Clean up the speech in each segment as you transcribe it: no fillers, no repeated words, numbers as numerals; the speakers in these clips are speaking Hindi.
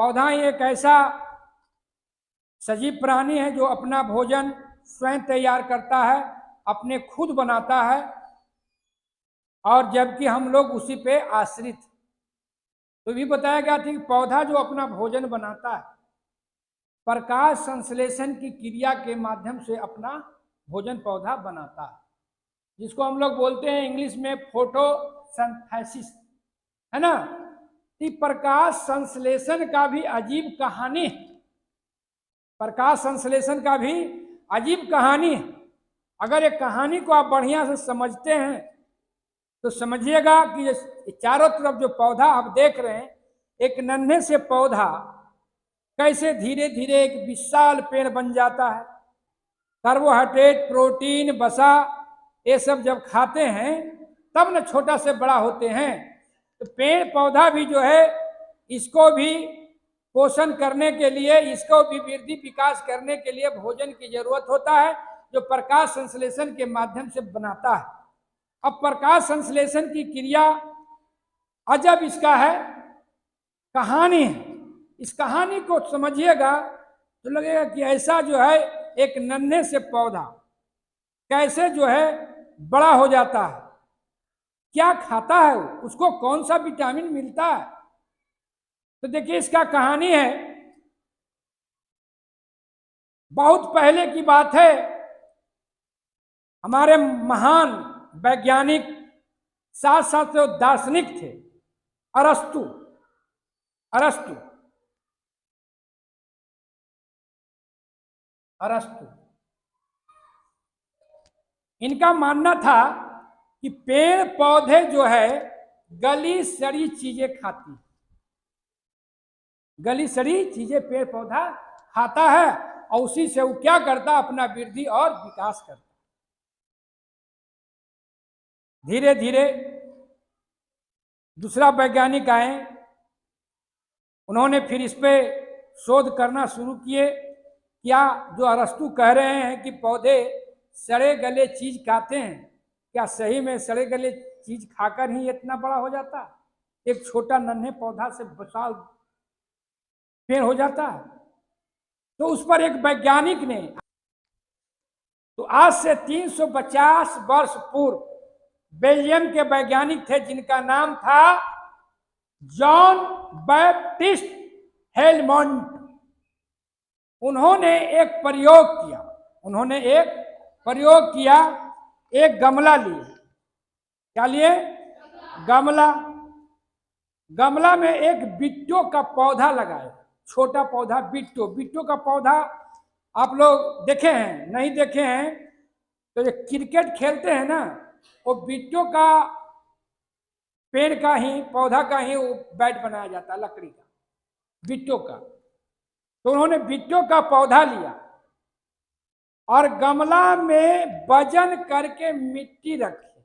पौधा ही एक ऐसा सजीव प्राणी है जो अपना भोजन स्वयं तैयार करता है, अपने खुद बनाता है, और जबकि हम लोग उसी पे आश्रित। तो भी बताया गया था कि पौधा जो अपना भोजन बनाता है, प्रकाश संश्लेषण की क्रिया के माध्यम से अपना भोजन पौधा बनाता है, जिसको हम लोग बोलते हैं इंग्लिश में फोटोसिंथेसिस, है ना। प्रकाश संश्लेषण का भी अजीब कहानी है, प्रकाश संश्लेषण का भी अजीब कहानी है। अगर एक कहानी को आप बढ़िया से समझते हैं तो समझिएगा कि चारों तरफ जो पौधा आप देख रहे हैं, एक नन्हे से पौधा कैसे धीरे धीरे एक विशाल पेड़ बन जाता है। कार्बोहाइड्रेट, प्रोटीन, वसा, ये सब जब खाते हैं तब न छोटा से बड़ा होते हैं। तो पेड़ पौधा भी जो है, इसको भी पोषण करने के लिए, इसको भी वृद्धि विकास करने के लिए भोजन की जरूरत होता है, जो प्रकाश संश्लेषण के माध्यम से बनाता है। अब प्रकाश संश्लेषण की क्रिया अजब इसका है, कहानी है। इस कहानी को समझिएगा तो लगेगा कि ऐसा जो है एक नन्हे से पौधा कैसे जो है बड़ा हो जाता है, क्या खाता है, उसको कौन सा विटामिन मिलता है। तो देखिए इसका कहानी है, बहुत पहले की बात है। हमारे महान वैज्ञानिक साथ साथ जो दार्शनिक थे, अरस्तु इनका मानना था कि पेड़ पौधे जो है गली सड़ी चीजें खाती, गली सड़ी चीजें पेड़ पौधा खाता है, और उसी से वो क्या करता, अपना वृद्धि और विकास करता। धीरे धीरे दूसरा वैज्ञानिक आए, उन्होंने फिर इस पे शोध करना शुरू किए। क्या जो अरस्तु कह रहे हैं कि पौधे सड़े गले चीज खाते हैं, क्या सही में सड़े गले चीज खाकर ही इतना बड़ा हो जाता, एक छोटा नन्हे पौधा से विशाल पेड़ हो जाता है। तो उस पर एक वैज्ञानिक ने, तो आज से 350 वर्ष पूर्व बेल्जियम के वैज्ञानिक थे जिनका नाम था जॉन बैप्टिस्ट हेलमंट। उन्होंने एक प्रयोग किया, एक गमला लिए। क्या लिए? गमला में एक बिट्टो का पौधा लगाया, छोटा पौधा बिट्टो का पौधा आप लोग देखे हैं, नहीं देखे हैं तो जो क्रिकेट खेलते हैं ना, वो बिट्टो का पेड़ का ही, पौधा का ही वो बैट बनाया जाता है, लकड़ी का, बिट्टो का। तो उन्होंने बिट्टो का पौधा लिया और गमला में वजन करके मिट्टी रखी।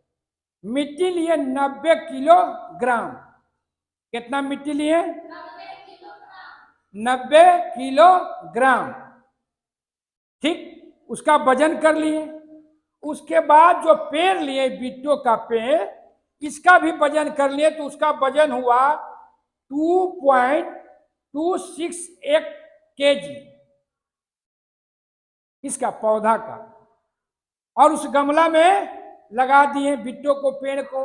मिट्टी लिए 90 किलोग्राम। कितना मिट्टी लिए? 90 किलोग्राम। ठीक, उसका वजन कर लिए। उसके बाद जो पेड़ लिए, बिट्टो का पेड़, इसका भी वजन कर लिए, तो उसका वजन हुआ 2.268 केजी, इसका पौधा का। और उस गमला में लगा दिए बिट्टो को, पेड़ को,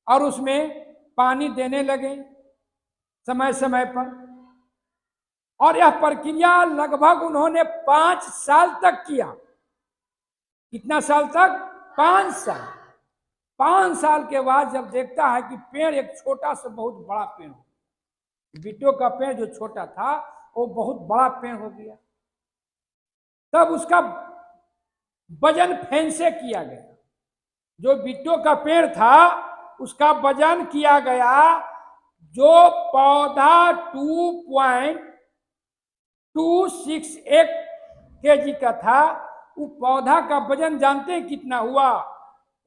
और उसमें पानी देने लगे समय समय पर। और यह प्रक्रिया लगभग उन्होंने 5 साल तक किया। कितना साल तक? 5 साल। 5 साल के बाद जब देखता है कि पेड़ एक छोटा से बहुत बड़ा पेड़ हो, बिट्टो का पेड़ जो छोटा था वो बहुत बड़ा पेड़ हो गया, तब उसका वजन फैन से किया गया। जो बिट्टो का पेड़ था उसका वजन किया गया, जो पौधा 2.268 केजी का था, वो पौधा का वजन जानते हैं कितना हुआ?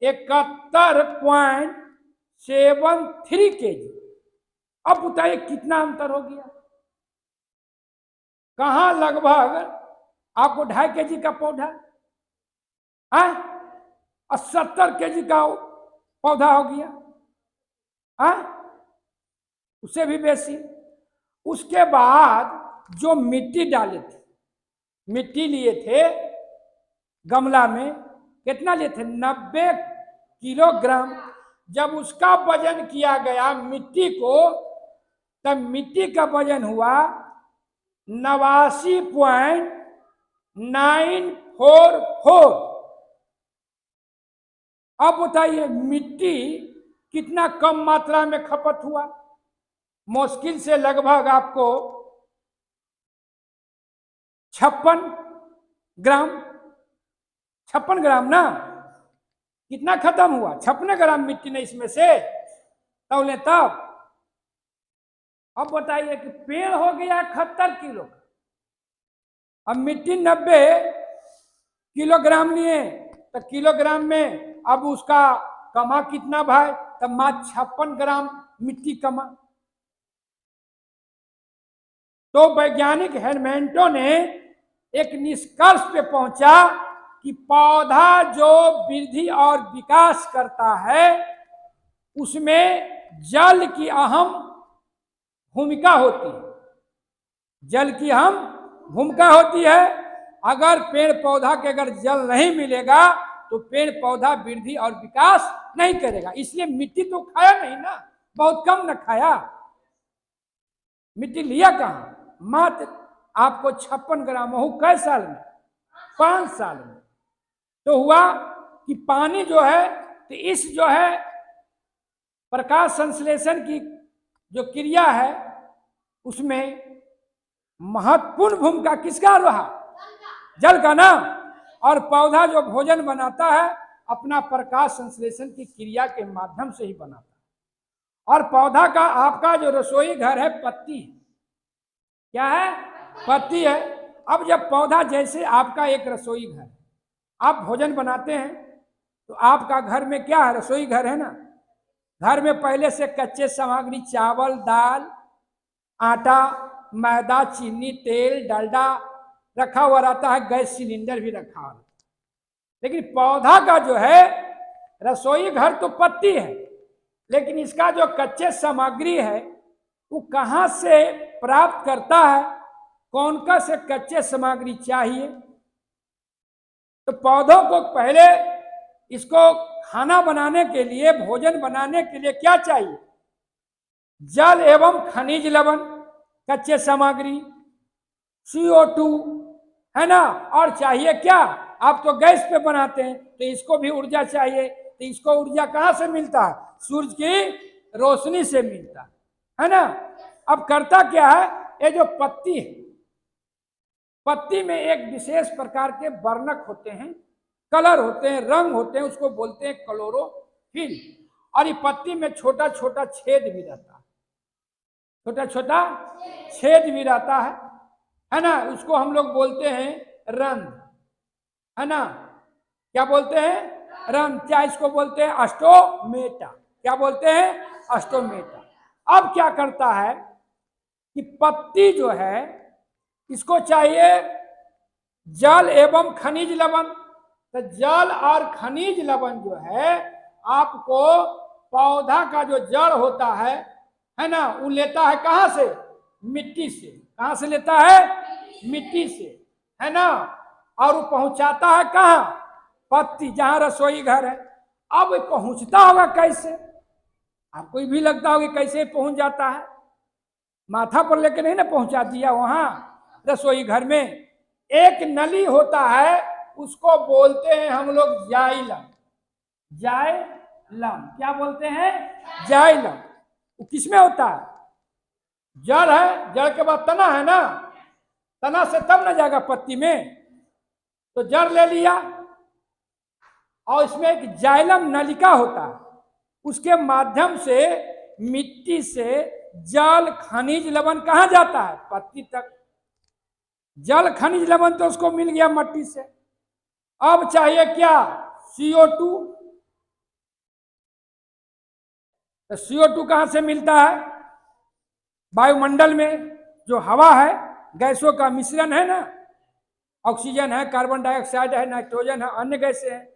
71.73 केजी। अब बताइए कितना अंतर हो गया। कहाँ लगभग आपको 2.5 केजी का पौधा है और 70 केजी का पौधा हो गया है, उससे भी बेसी। उसके बाद जो मिट्टी डाले थे, मिट्टी लिए थे गमला में, कितना लिए थे? 90 किलोग्राम। जब उसका वजन किया गया मिट्टी को, तब मिट्टी का वजन हुआ 89.944। अब बताइए मिट्टी कितना कम मात्रा में खपत हुआ? मुश्किल से लगभग आपको 56 ग्राम, 56 ग्राम ना, कितना खत्म हुआ? 56 ग्राम मिट्टी ने इसमें से तौले तब। अब बताइए कि पेड़ हो गया 71 किलो का, अब मिट्टी 90 किलोग्राम लिए, तो किलोग्राम में अब उसका कमा कितना भाई? तब मात्र 56 ग्राम मिट्टी कमा। तो वैज्ञानिक हेरमेंटो ने एक निष्कर्ष पे पहुंचा कि पौधा जो वृद्धि और विकास करता है उसमें जल की अहम भूमिका होती है। जल की अहम भूमिका होती है। अगर पेड़ पौधा के अगर जल नहीं मिलेगा तो पेड़ पौधा वृद्धि और विकास नहीं करेगा। इसलिए मिट्टी तो खाया नहीं ना, बहुत कम न खाया। मिट्टी लिया कहां? मात्र आपको 56 ग्राम हो, कै साल में? 5 साल में। तो हुआ कि पानी जो है, तो इस जो है प्रकाश संश्लेषण की जो क्रिया है उसमें महत्वपूर्ण भूमिका किसका रहा? जल का ना। और पौधा जो भोजन बनाता है अपना प्रकाश संश्लेषण की क्रिया के माध्यम से ही बनाता है। और पौधा का आपका जो रसोई घर है पत्ती, क्या है? पत्ती है। अब जब पौधा, जैसे आपका एक रसोई घर, आप भोजन बनाते हैं तो आपका घर में क्या है? रसोई घर है ना। घर में पहले से कच्चे सामग्री चावल, दाल, आटा, मैदा, चीनी, तेल, डालडा रखा हुआ रहता है, गैस सिलेंडर भी रखा हुआ। लेकिन पौधा का जो है रसोई घर तो पत्ती है, लेकिन इसका जो कच्चे सामग्री है वो कहाँ से प्राप्त करता है? कौन का से कच्चे सामग्री चाहिए? तो पौधों को पहले इसको खाना बनाने के लिए, भोजन बनाने के लिए क्या चाहिए? जल एवं खनिज लवण, कच्चे सामग्री, CO2, है ना। और चाहिए क्या? आप तो गैस पे बनाते हैं तो इसको भी ऊर्जा चाहिए। तो इसको ऊर्जा कहाँ से मिलता है? सूरज की रोशनी से मिलता है ना। अब करता क्या है? ये जो पत्ती है, पत्ती में एक विशेष प्रकार के वर्णक होते हैं, कलर होते हैं, रंग होते हैं, उसको बोलते हैं क्लोरोफिल। और ये पत्ती में छोटा छोटा छेद भी रहता है, छोटा छोटा छेद भी रहता है ना। उसको हम लोग बोलते हैं रंध्र, है ना। क्या बोलते हैं? रंध्र। क्या इसको बोलते हैं? अस्टोमेटा। क्या बोलते हैं? अस्टोमेटा। अब क्या करता है कि पत्ती जो है इसको चाहिए जल एवं खनिज लवण। तो जल और खनिज लवण जो है आपको पौधा का जो जड़ होता है ना, वो लेता है कहाँ से? मिट्टी से। कहाँ से लेता है? मिट्टी से, है ना। और वो पहुंचाता है कहाँ? पत्ती, जहां रसोई घर है। अब पहुंचता होगा कैसे? आपको भी लगता होगा कैसे पहुंच जाता है? माथा पर लेकर नहीं ना पहुंचा दिया, वहां रसोई घर में एक नली होता है, उसको बोलते हैं हम लोग जाइलम। जाइलम। क्या बोलते हैं? जाइलम। वो किसमें होता है? जड़ है, जड़ के बाद तना है ना, तना से तब ना जाएगा पत्ती में। तो जड़ ले लिया और इसमें एक जाइलम नलिका होता है, उसके माध्यम से मिट्टी से जल खनिज लवण कहाँ जाता है? पत्ती तक। जल खनिज लवण तो उसको मिल गया मिट्टी से। अब चाहिए क्या? CO2। तो CO2 कहां से मिलता है? वायुमंडल में जो हवा है, गैसों का मिश्रण है ना, ऑक्सीजन है, कार्बन डाइऑक्साइड है, नाइट्रोजन है, अन्य गैसें हैं।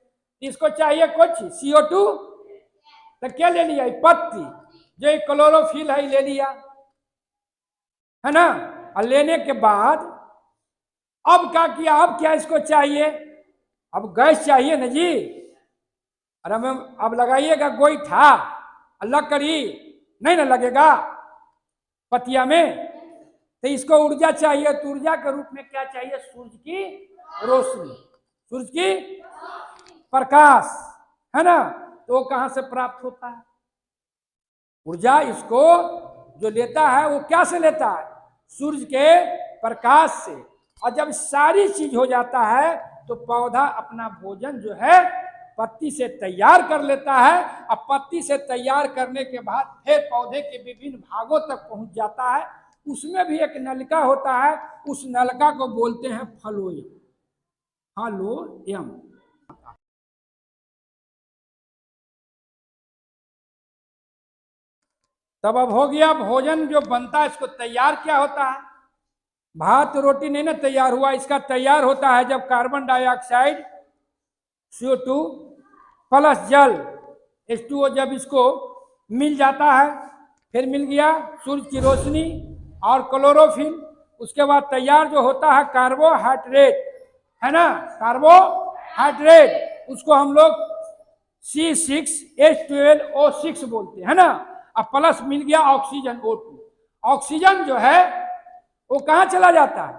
इसको चाहिए कुछ CO2। तो क्या ले लिया? पत्ती, जो क्लोरोफिल है ले लिया। है ना। और लेने के बाद अब क्या किया, अब क्या इसको चाहिए, अब गैस चाहिए ना जी। अरे मैं अब लगाइएगा गोईठा, लकड़ी नहीं ना लगेगा पतिया में, तो इसको ऊर्जा चाहिए। तो ऊर्जा के रूप में क्या चाहिए, सूरज की रोशनी, सूरज की प्रकाश, है ना। तो वो कहां से प्राप्त होता है, ऊर्जा इसको जो लेता है वो क्या से लेता है, सूरज के प्रकाश से। और जब सारी चीज हो जाता है तो पौधा अपना भोजन जो है पत्ती से तैयार कर लेता है। और पत्ती से तैयार करने के बाद फिर पौधे के विभिन्न भागों तक पहुंच जाता है। उसमें भी एक नलिका होता है, उस नलिका को बोलते हैं फलोयम, फलोयम। तब अब हो गया भोजन जो बनता है, इसको तैयार क्या होता है, भात रोटी नहीं ना तैयार हुआ, इसका तैयार होता है जब कार्बन डाइऑक्साइड CO2 प्लस जल H2O जब इसको मिल जाता है, फिर मिल गया सूरज की रोशनी और क्लोरोफिल, उसके बाद तैयार जो होता है कार्बोहाइड्रेट, है ना, कार्बोहाइड्रेट, उसको हम लोग C6H12O6 बोलते हैं ना। अब प्लस मिल गया ऑक्सीजन O2। ऑक्सीजन जो है वो कहाँ चला जाता है,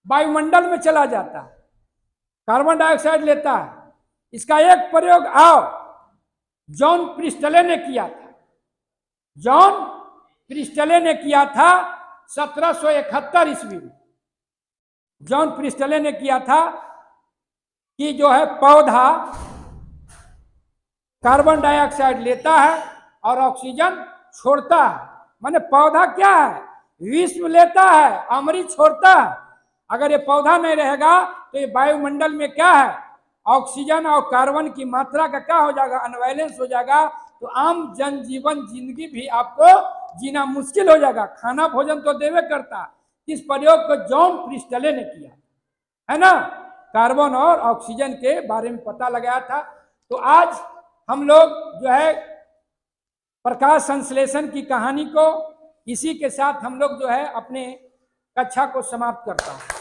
वायुमंडल में चला जाता है, कार्बन डाइऑक्साइड लेता है। इसका एक प्रयोग आओ जॉन प्रिस्टले ने किया था, जॉन प्रिस्टले ने किया था 1771 ईस्वी में। जॉन प्रिस्टले ने किया था कि जो है पौधा कार्बन डाइऑक्साइड लेता है और ऑक्सीजन छोड़ता है। माने पौधा क्या है, विश्व लेता है, अमृत छोड़ता है। अगर ये पौधा नहीं रहेगा तो ये वायुमंडल में क्या है, ऑक्सीजन और कार्बन की मात्रा का क्या हो जाएगा, अनबैलेंस हो जाएगा। तो आम जनजीवन जिंदगी भी आपको जीना मुश्किल हो जाएगा। खाना भोजन तो देवे करता। इस प्रयोग को जॉन प्रिस्टले ने किया, है ना, कार्बन और ऑक्सीजन के बारे में पता लगाया था। तो आज हम लोग जो है प्रकाश संश्लेषण की कहानी को इसी के साथ हम लोग जो है अपने कक्षा को समाप्त करता हूं।